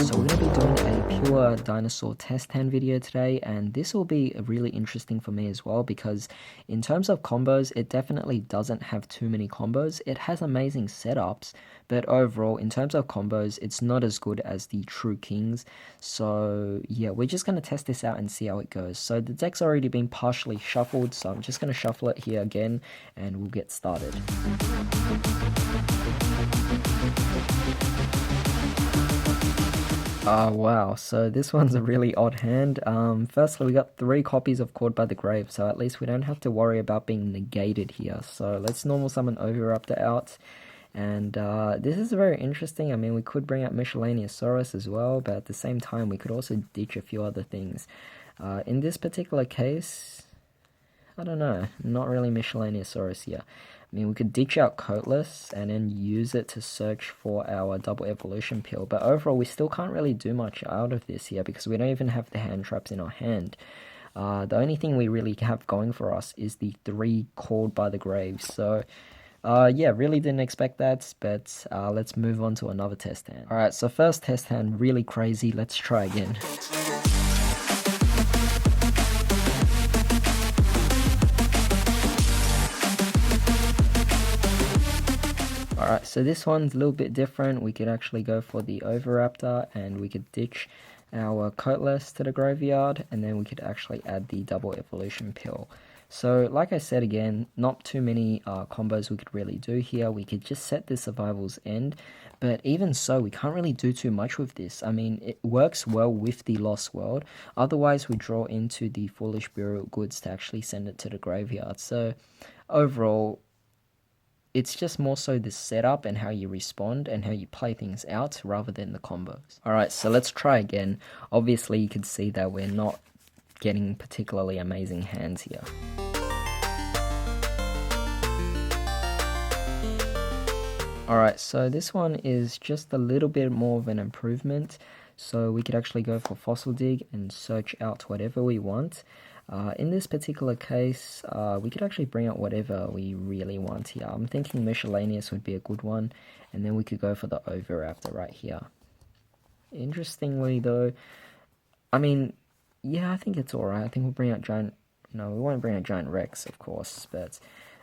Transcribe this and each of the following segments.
So we're going to be doing a pure dinosaur test hand video today, and this will be really interesting for me as well because in terms of combos, it definitely doesn't have too many combos. It has amazing setups, but overall, in terms of combos, it's not as good as the True Kings. So yeah, we're just going to test this out and see how it goes. So the deck's already been partially shuffled, so I'm just going to shuffle it here again, and we'll get started. Wow, so this one's a really odd hand. Firstly, we got 3 copies of Caught by the Grave, so at least we don't have to worry about being negated here. So let's normal summon Oviraptor out. And this is very interesting. I mean, we could bring out Miscellaneousaurus as well, but at the same time, we could also ditch a few other things. In this particular case, I don't know, not really Miscellaneousaurus here. I mean, we could ditch out Coatless and then use it to search for our double evolution pill, but overall we still can't really do much out of this here because we don't even have the hand traps in our hand. The only thing we really have going for us is the 3 Called by the Grave, so yeah, really didn't expect that, but let's move on to another test hand. Alright, so first test hand, really crazy, let's try again. Alright, so this one's a little bit different. We could actually go for the Oviraptor and we could ditch our Coatless to the graveyard, and then we could actually add the double evolution pill. So like I said again, not too many combos we could really do here. We could just set the survival's end, but even so, we can't really do too much with this. I mean, it works well with the Lost World. Otherwise, we draw into the Foolish Burial Goods to actually send it to the graveyard. So overall, it's just more so the setup and how you respond and how you play things out rather than the combos. Alright, so let's try again. Obviously, you can see that we're not getting particularly amazing hands here. Alright, so this one is just a little bit more of an improvement. So we could actually go for Fossil Dig and search out whatever we want. In this particular case, we could actually bring out whatever we really want here. I'm thinking Miscellaneous would be a good one, and then we could go for the Oviraptor right here. Interestingly though, I mean, yeah, I think it's alright. I think we'll bring out Giant... No, we won't bring out Giant Rex, of course, but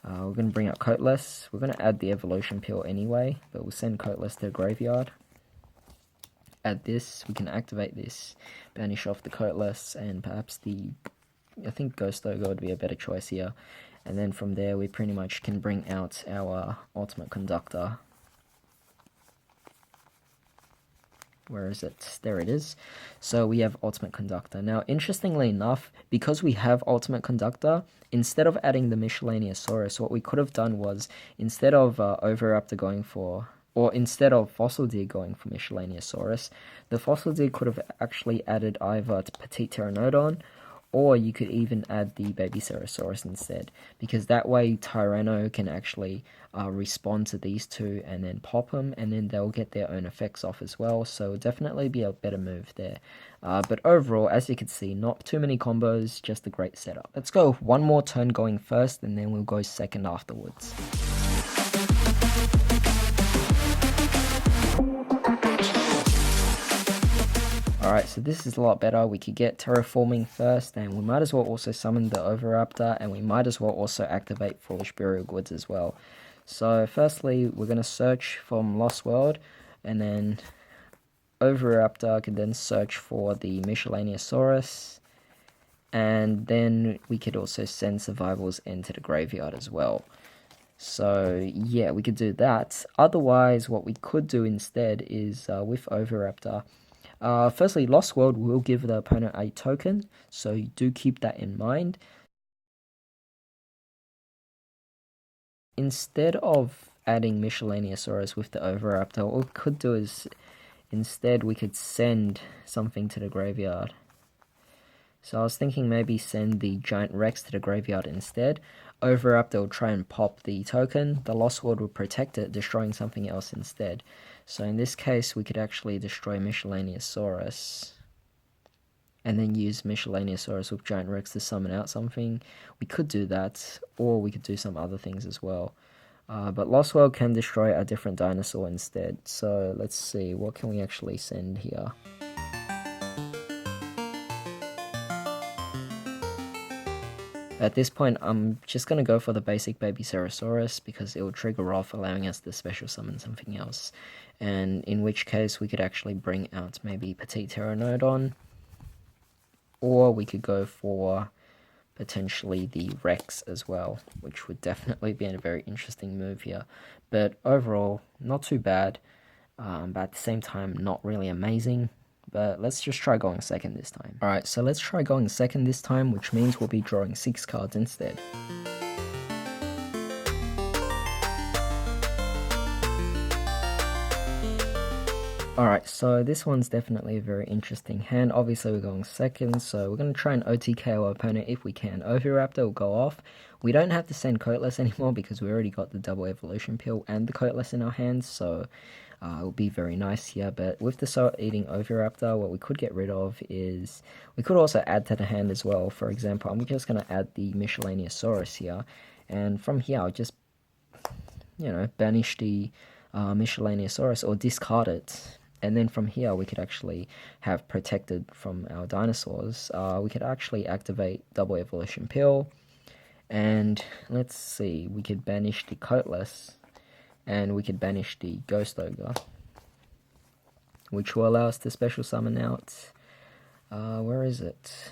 we're going to bring out Coatless. We're going to add the Evolution Pill anyway, but we'll send Coatless to the graveyard. Add this, we can activate this, banish off the Coatless, and perhaps the... I think Ghost Ogre would be a better choice here. And then from there, we pretty much can bring out our Ultimate Conductor. Where is it? There it is. So we have Ultimate Conductor. Now, interestingly enough, because we have Ultimate Conductor, instead of adding the Miscellaneousaurus, what we could have done was, instead of Oviraptor going for... or instead of Fossil Dig going for Miscellaneousaurus, the Fossil Dig could have actually added either Petite Pteranodon, or you could even add the Baby Cerosaurus instead, because that way Tyranno can actually respond to these two and then pop them, and then they'll get their own effects off as well, so it'll definitely be a better move there. But overall, as you can see, not too many combos, just a great setup. Let's go one more turn going first, and then we'll go second afterwards. Alright, so this is a lot better. We could get Terraforming first, and we might as well also summon the Oviraptor, and we might as well also activate Foolish Burial Goods as well. So firstly, we're going to search from Lost World, and then Oviraptor can then search for the Miscellaneousaurus, and then we could also send Survival's End to the graveyard as well. So yeah, we could do that. Otherwise, what we could do instead is with Oviraptor, firstly, Lost World will give the opponent a token, so you do keep that in mind. Instead of adding Miscellaneousaurus with the Oviraptor, what we could do is, instead we could send something to the graveyard. So I was thinking maybe send the Giant Rex to the graveyard instead. Oviraptor will try and pop the token, the Lost World will protect it, destroying something else instead. So in this case, we could actually destroy Miscellaneousaurus, and then use Miscellaneousaurus with Giant Rex to summon out something. We could do that, or we could do some other things as well. But Lost World can destroy a different dinosaur instead. So let's see, what can we actually send here? At this point, I'm just going to go for the basic Baby Ceratosaurus because it will trigger off, allowing us to special summon something else. And in which case, we could actually bring out maybe Petite Pteranodon, or we could go for potentially the Rex as well, which would definitely be a very interesting move here. But overall, not too bad, but at the same time, not really amazing. But let's just try going second this time. Alright, so let's try going second this time, which means we'll be drawing 6 cards instead. Alright, so this one's definitely a very interesting hand. Obviously we're going second, so we're going to try and OTK our opponent if we can. Oviraptor will go off. We don't have to send Coatless anymore because we already got the double evolution pill and the Coatless in our hands, so it will be very nice here. But with the Soul Eating Oviraptor, what we could get rid of is, we could also add to the hand as well. For example, I'm just going to add the Miscellaneousaurus here, and from here I'll just, banish the Miscellaneousaurus or discard it. And then from here, we could actually have protected from our dinosaurs. We could actually activate Double Evolution Pill. And let's see, we could banish the Coatless. And we could banish the Ghost Ogre, which will allow us to special summon out... where is it?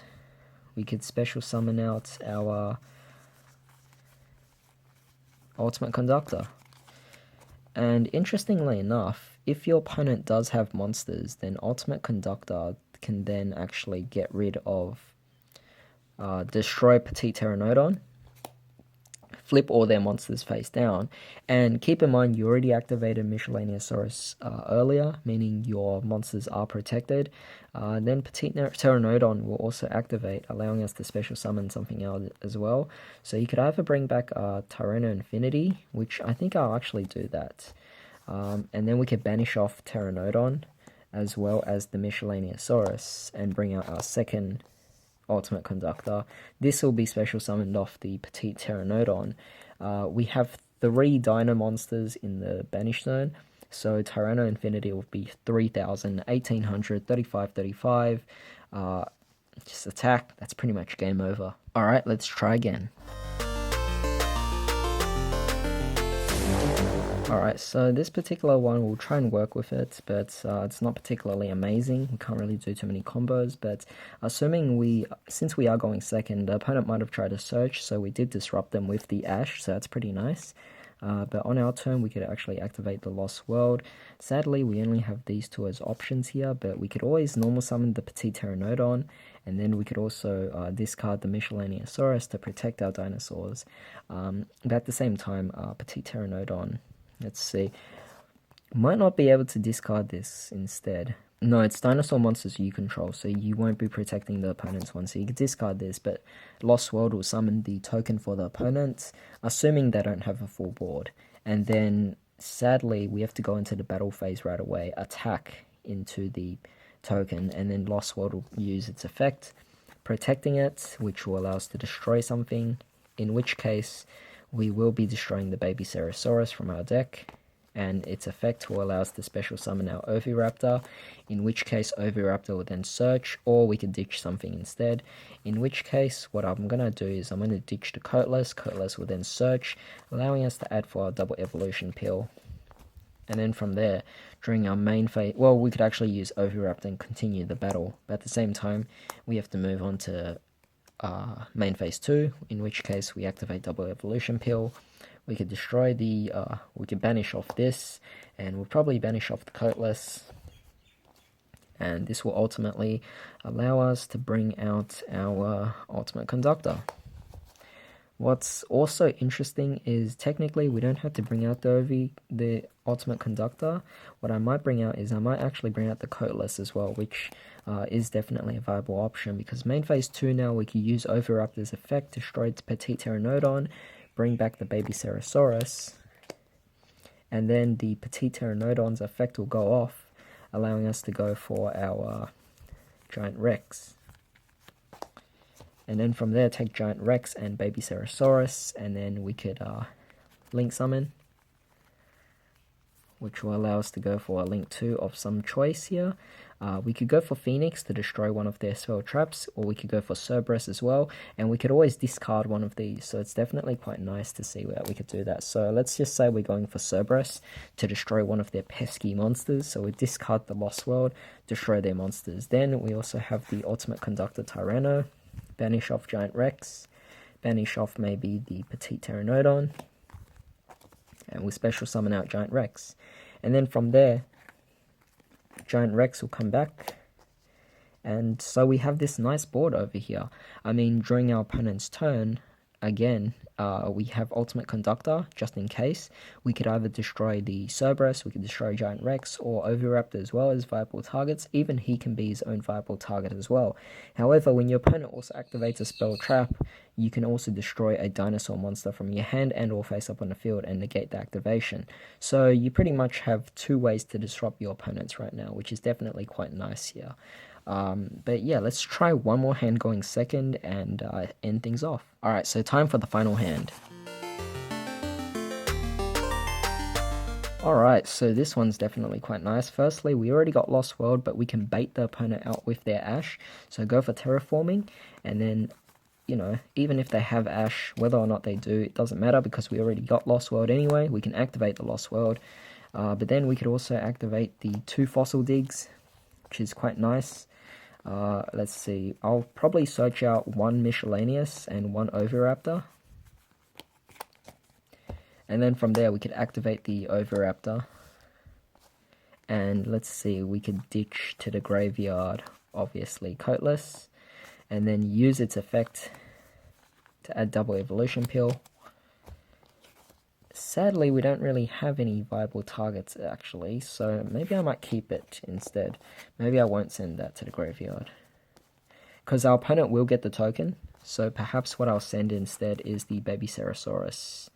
We could special summon out our Ultimate Conductor. And interestingly enough, if your opponent does have monsters, then Ultimate Conductor can then actually get rid of, destroy Petite Pteranodon, flip all their monsters face down, and keep in mind you already activated Miscellaneousaurus earlier, meaning your monsters are protected. Then Petite Pteranodon will also activate, allowing us to special summon something else as well. So you could either bring back Tyranno Infinity, which I think I'll actually do that. And then we could banish off Pteranodon, as well as the Miscellaneousaurus, and bring out our second Ultimate Conductor. This will be special summoned off the Petite Pteranodon. We have 3 Dino monsters in the banish zone, so Tyranno Infinity will be 3000, 1800, 35, 35. Just attack, that's pretty much game over. Alright, let's try again. Alright, so this particular one, we'll try and work with it, but it's not particularly amazing. We can't really do too many combos, but assuming since we are going second, the opponent might have tried to search, so we did disrupt them with the Ash, so that's pretty nice. But on our turn, we could actually activate the Lost World. Sadly, we only have these 2 as options here, but we could always normal summon the Petite Pteranodon, and then we could also discard the Miscellaneousaurus to protect our dinosaurs. But at the same time, Petite Pteranodon, let's see, might not be able to discard this instead. No, it's dinosaur monsters you control, so you won't be protecting the opponent's one, so you can discard this, but Lost World will summon the token for the opponent, assuming they don't have a full board. And then, sadly, we have to go into the battle phase right away, attack into the token, and then Lost World will use its effect, protecting it, which will allow us to destroy something, in which case we will be destroying the Baby Ceratosaurus from our deck, and its effect will allow us to special summon our Oviraptor, in which case Oviraptor will then search, or we could ditch something instead, in which case what I'm going to do is I'm going to ditch the Coatless. Coatless will then search, allowing us to add for our double evolution pill. And then from there, during our main phase, well, we could actually use Oviraptor and continue the battle, but at the same time, we have to move on to main phase 2, in which case we activate double evolution pill. We could destroy the, we could banish off this, and we'll probably banish off the Coatless, and this will ultimately allow us to bring out our Ultimate Conductor. What's also interesting is technically we don't have to bring out the Ultimate Conductor. What I might bring out is I might actually bring out the Coatless as well, which is definitely a viable option, because main phase 2 now we can use Oviraptor's effect, destroy its Petite Pteranodon, bring back the Baby Ceratosaurus, and then the Petite Pteranodon's effect will go off, allowing us to go for our Giant Rex. And then from there, take Giant Rex and Baby Ceratosaurus, and then we could Link Summon, which will allow us to go for a link 2 of some choice here. We could go for Phoenix to destroy one of their spell traps, or we could go for Cerberus as well, and we could always discard one of these, so it's definitely quite nice to see that we could do that. So let's just say we're going for Cerberus to destroy one of their pesky monsters, so we discard the Lost World, destroy their monsters. Then we also have the Ultimate Conductor Tyranno, banish off Giant Rex, banish off maybe the Petite Pteranodon, and we'll special summon out Giant Rex. And then from there, Giant Rex will come back, and so we have this nice board over here. I mean, during our opponent's turn, again, we have Ultimate Conductor, just in case. We could either destroy the Cerberus, we could destroy Giant Rex, or Oviraptor as well as viable targets. Even he can be his own viable target as well. However, when your opponent also activates a spell trap, you can also destroy a dinosaur monster from your hand and or face up on the field and negate the activation. So you pretty much have 2 ways to disrupt your opponents right now, which is definitely quite nice here. But yeah, let's try one more hand going second and end things off. Alright, so time for the final hand. Alright, so this one's definitely quite nice. Firstly, we already got Lost World, but we can bait the opponent out with their Ash. So go for Terraforming, and then, you know, even if they have Ash, whether or not they do, it doesn't matter because we already got Lost World anyway. We can activate the Lost World. But then we could also activate the 2 Fossil Digs, which is quite nice. Let's see, I'll probably search out 1 Miscellaneous and 1 Oviraptor. And then from there we could activate the Oviraptor. And let's see, we could ditch to the graveyard, obviously Coatless. And then use its effect to add double evolution pill. Sadly, we don't really have any viable targets actually, so maybe I might keep it instead. Maybe I won't send that to the graveyard, because our opponent will get the token, so perhaps what I'll send instead is the Baby Cerosaurus.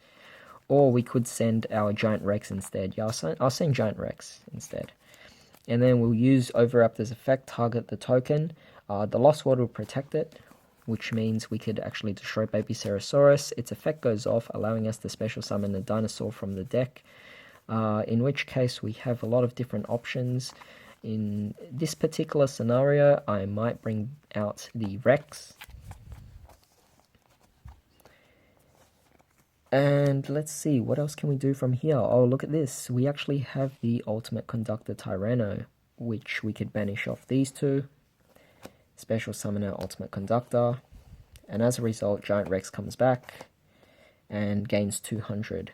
Or we could send our Giant Rex instead. Yeah, I'll send Giant Rex instead. And then we'll use Oviraptor's effect, target the token. The Lost World will protect it, which means we could actually destroy Baby Cerosaurus. Its effect goes off, allowing us to special summon a dinosaur from the deck, in which case we have a lot of different options. In this particular scenario, I might bring out the Rex. And let's see, what else can we do from here? Oh, look at this. We actually have the Ultimate Conductor Tyranno, which we could banish off these 2. Special summon our Ultimate Conductor, and as a result, Giant Rex comes back and gains 200.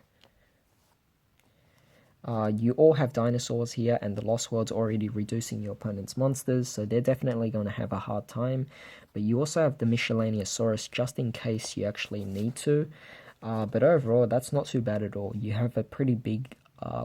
You all have dinosaurs here, and the Lost World's already reducing your opponent's monsters, so they're definitely going to have a hard time. But you also have the Miscellaneousaurus just in case you actually need to. But overall, that's not too bad at all. You have a pretty big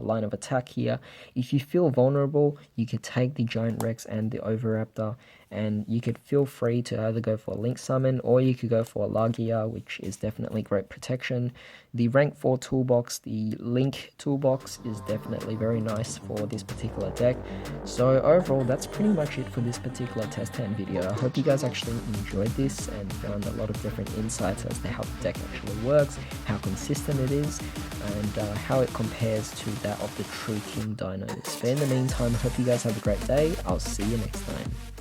line of attack here. If you feel vulnerable, you could take the Giant Rex and the Oviraptor, and you could feel free to either go for a Link Summon, or you could go for a Lagia, which is definitely great protection. The rank 4 toolbox, the Link toolbox, is definitely very nice for this particular deck. So overall, that's pretty much it for this particular test hand video. I hope you guys actually enjoyed this and found a lot of different insights as to how the deck actually works, how consistent it is, and how it compares to that of the true King Dinos. But in the meantime, I hope you guys have a great day. I'll see you next time.